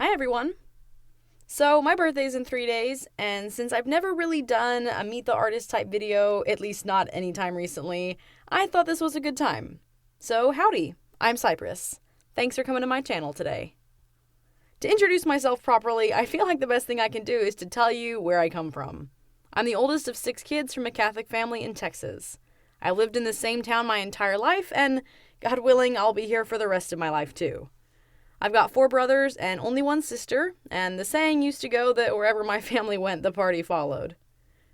Hi everyone. So my birthday's in 3 days, and since I've never really done a Meet the Artist type video, at least not anytime recently, I thought this was a good time. So howdy, I'm Cyprus. Thanks for coming to my channel today. To introduce myself properly, I feel like the best thing I can do is to tell you where I come from. I'm the oldest of 6 kids from a Catholic family in Texas. I lived in the same town my entire life, and God willing, I'll be here for the rest of my life too. I've got 4 brothers and only 1 sister, and the saying used to go that wherever my family went, the party followed.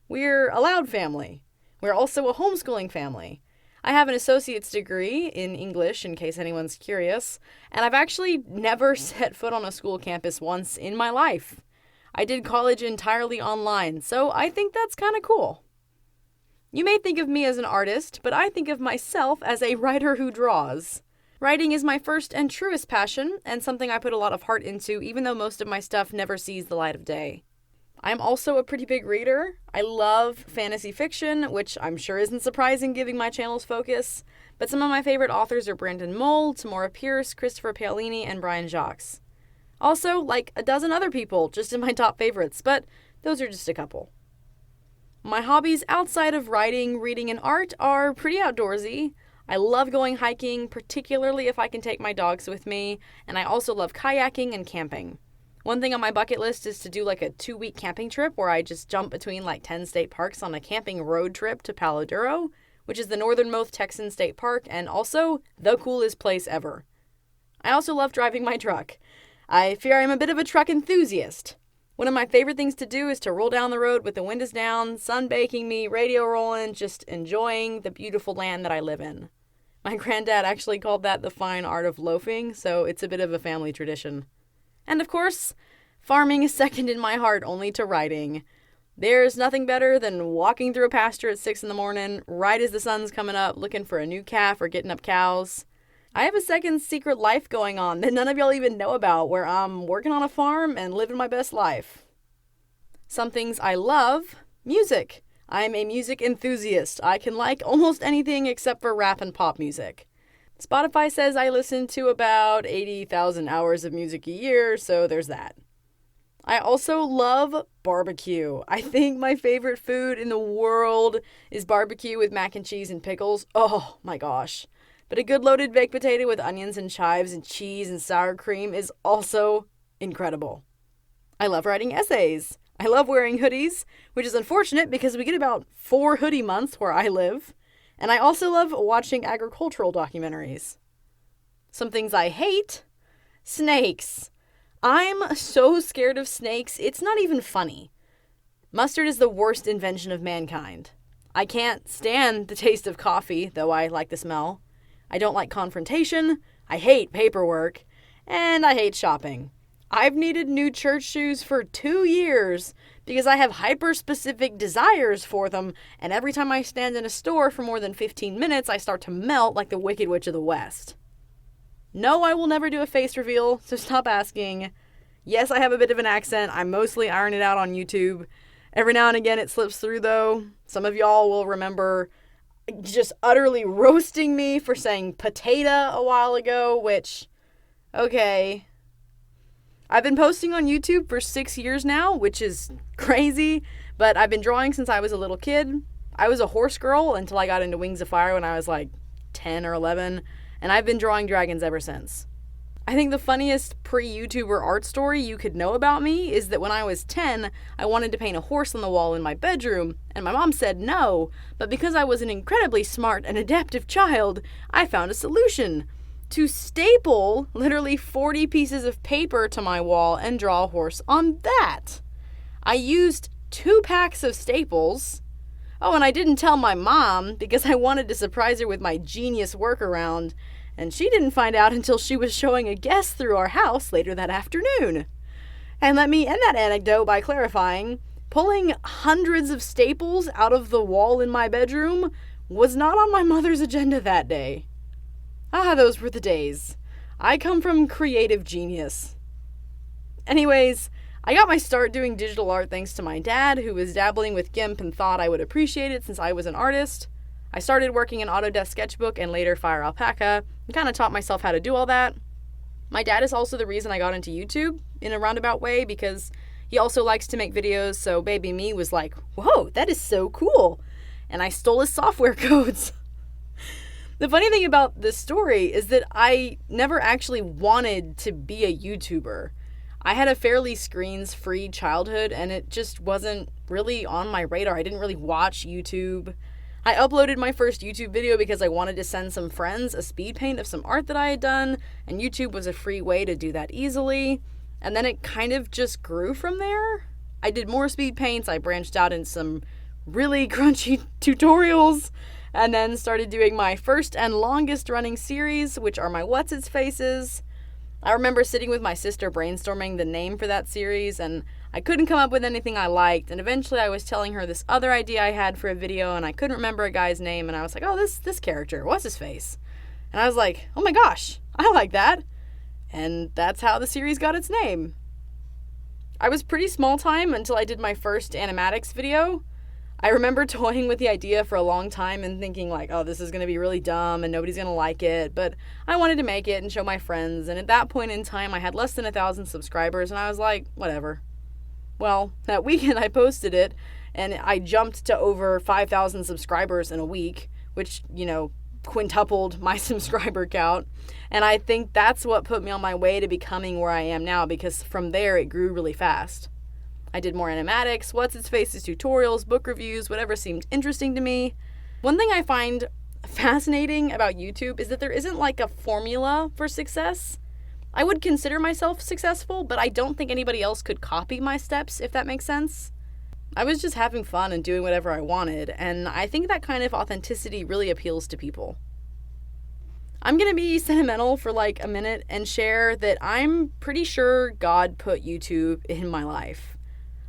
We're a loud family. We're also a homeschooling family. I have an associate's degree in English, in case anyone's curious, and I've actually never set foot on a school campus once in my life. I did college entirely online, so I think that's kind of cool. You may think of me as an artist, but I think of myself as a writer who draws. Writing is my first and truest passion, and something I put a lot of heart into, even though most of my stuff never sees the light of day. I'm also a pretty big reader. I love fantasy fiction, which I'm sure isn't surprising given my channel's focus, but some of my favorite authors are Brandon Mull, Tamora Pierce, Christopher Paolini, and Brian Jacques. Also, like a dozen other people, just in my top favorites, but those are just a couple. My hobbies outside of writing, reading, and art are pretty outdoorsy. I love going hiking, particularly if I can take my dogs with me, and I also love kayaking and camping. One thing on my bucket list is to do like a 2-week camping trip where I just jump between like 10 state parks on a camping road trip to Palo Duro, which is the northernmost Texan state park and also the coolest place ever. I also love driving my truck. I fear I'm a bit of a truck enthusiast. One of my favorite things to do is to roll down the road with the windows down, sun baking me, radio rolling, just enjoying the beautiful land that I live in. My granddad actually called that the fine art of loafing, so it's a bit of a family tradition. And of course, farming is second in my heart only to writing. There's nothing better than walking through a pasture at 6 in the morning, right as the sun's coming up, looking for a new calf or getting up cows. I have a second secret life going on that none of y'all even know about, where I'm working on a farm and living my best life. Some things I love: music. I'm a music enthusiast. I can like almost anything except for rap and pop music. Spotify says I listen to about 80,000 hours of music a year, so there's that. I also love barbecue. I think my favorite food in the world is barbecue with mac and cheese and pickles. Oh my gosh. But a good loaded baked potato with onions and chives and cheese and sour cream is also incredible. I love writing essays. I love wearing hoodies, which is unfortunate because we get about 4 hoodie months where I live. And I also love watching agricultural documentaries. Some things I hate: snakes. I'm so scared of snakes, it's not even funny. Mustard is the worst invention of mankind. I can't stand the taste of coffee, though I like the smell. I don't like confrontation, I hate paperwork, and I hate shopping. I've needed new church shoes for 2 years because I have hyper-specific desires for them, and every time I stand in a store for more than 15 minutes, I start to melt like the Wicked Witch of the West. No, I will never do a face reveal, so stop asking. Yes, I have a bit of an accent. I mostly iron it out on YouTube. Every now and again it slips through, though. Some of y'all will remember just utterly roasting me for saying potato a while ago, which, okay. I've been posting on YouTube for 6 years now, which is crazy, but I've been drawing since I was a little kid. I was a horse girl until I got into Wings of Fire when I was like 10 or 11, and I've been drawing dragons ever since. I think the funniest pre-YouTuber art story you could know about me is that when I was 10, I wanted to paint a horse on the wall in my bedroom, and my mom said no, but because I was an incredibly smart and adaptive child, I found a solution: to staple literally 40 pieces of paper to my wall and draw a horse on that. I used 2 packs of staples. Oh, and I didn't tell my mom because I wanted to surprise her with my genius workaround, and she didn't find out until she was showing a guest through our house later that afternoon. And let me end that anecdote by clarifying, pulling hundreds of staples out of the wall in my bedroom was not on my mother's agenda that day. Ah, those were the days. I come from creative genius. Anyways, I got my start doing digital art thanks to my dad, who was dabbling with GIMP and thought I would appreciate it since I was an artist. I started working in Autodesk Sketchbook and later Fire Alpaca, and kind of taught myself how to do all that. My dad is also the reason I got into YouTube, in a roundabout way because he also likes to make videos, so baby me was like, whoa, that is so cool. And I stole his software codes. The funny thing about this story is that I never actually wanted to be a YouTuber. I had a fairly screens-free childhood, and it just wasn't really on my radar. I didn't really watch YouTube. I uploaded my first YouTube video because I wanted to send some friends a speed paint of some art that I had done, and YouTube was a free way to do that easily. And then it kind of just grew from there. I did more speed paints, I branched out in some really crunchy tutorials, and then started doing my first and longest running series, which are my What's Its Faces. I remember sitting with my sister brainstorming the name for that series, and I couldn't come up with anything I liked, and eventually I was telling her this other idea I had for a video, and I couldn't remember a guy's name, and I was like, oh, this character, what's his face? And I was like, oh my gosh, I like that. And that's how the series got its name. I was pretty small time until I did my first animatics video. I remember toying with the idea for a long time and thinking like, oh, this is going to be really dumb and nobody's going to like it, but I wanted to make it and show my friends, and at that point in time I had less than 1,000 subscribers, and I was like, whatever. Well, that weekend I posted it, and I jumped to over 5,000 subscribers in a week, which, quintupled my subscriber count, and I think that's what put me on my way to becoming where I am now, because from there it grew really fast. I did more animatics, What's Its Faces tutorials, book reviews, whatever seemed interesting to me. One thing I find fascinating about YouTube is that there isn't like a formula for success. I would consider myself successful, but I don't think anybody else could copy my steps, if that makes sense. I was just having fun and doing whatever I wanted, and I think that kind of authenticity really appeals to people. I'm going to be sentimental for like a minute and share that I'm pretty sure God put YouTube in my life.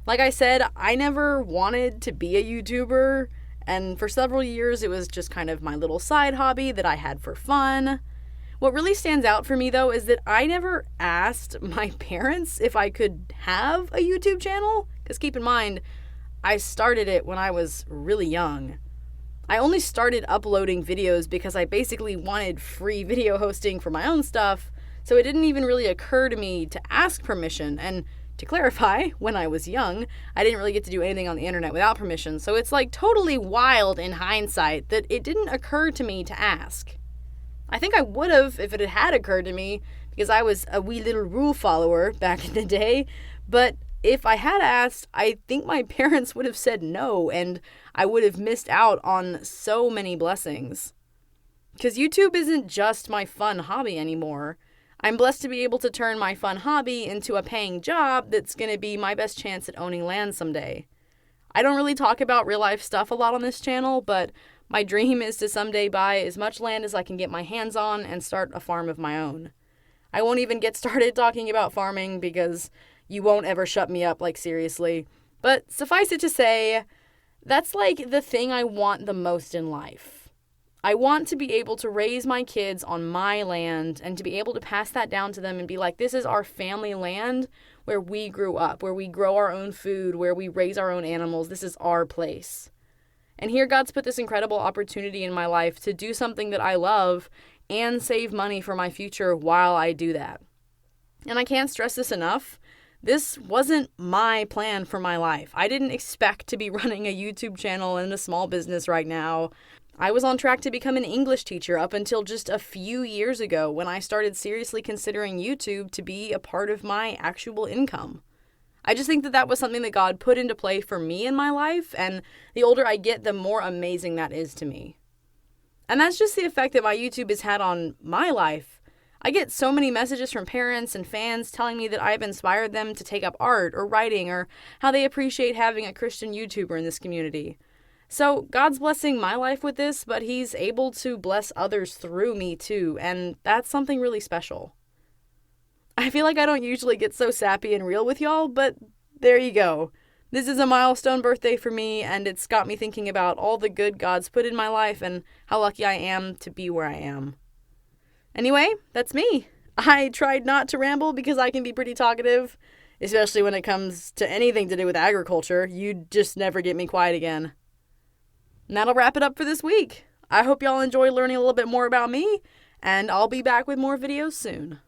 Like I said, I never wanted to be a YouTuber, and for several years it was just kind of my little side hobby that I had for fun. What really stands out for me though is that I never asked my parents if I could have a YouTube channel, because keep in mind, I started it when I was really young. I only started uploading videos because I basically wanted free video hosting for my own stuff, so it didn't even really occur to me to ask permission. And to clarify, when I was young, I didn't really get to do anything on the internet without permission, so it's like totally wild in hindsight that it didn't occur to me to ask. I think I would have if it had occurred to me, because I was a wee little rule follower back in the day, but if I had asked, I think my parents would have said no, and I would have missed out on so many blessings. Because YouTube isn't just my fun hobby anymore. I'm blessed to be able to turn my fun hobby into a paying job that's going to be my best chance at owning land someday. I don't really talk about real life stuff a lot on this channel, but my dream is to someday buy as much land as I can get my hands on and start a farm of my own. I won't even get started talking about farming because you won't ever shut me up, like seriously. But suffice it to say, that's like the thing I want the most in life. I want to be able to raise my kids on my land and to be able to pass that down to them and be like, this is our family land where we grew up, where we grow our own food, where we raise our own animals. This is our place. And here God's put this incredible opportunity in my life to do something that I love and save money for my future while I do that. And I can't stress this enough. This wasn't my plan for my life. I didn't expect to be running a YouTube channel and a small business right now. I was on track to become an English teacher up until just a few years ago when I started seriously considering YouTube to be a part of my actual income. I just think that that was something that God put into play for me in my life, and the older I get, the more amazing that is to me. And that's just the effect that my YouTube has had on my life. I get so many messages from parents and fans telling me that I've inspired them to take up art or writing, or how they appreciate having a Christian YouTuber in this community. So God's blessing my life with this, but He's able to bless others through me too, and that's something really special. I feel like I don't usually get so sappy and real with y'all, but there you go. This is a milestone birthday for me, and it's got me thinking about all the good God's put in my life and how lucky I am to be where I am. Anyway, that's me. I tried not to ramble because I can be pretty talkative, especially when it comes to anything to do with agriculture. You'd just never get me quiet again. And that'll wrap it up for this week. I hope y'all enjoy learning a little bit more about me, and I'll be back with more videos soon.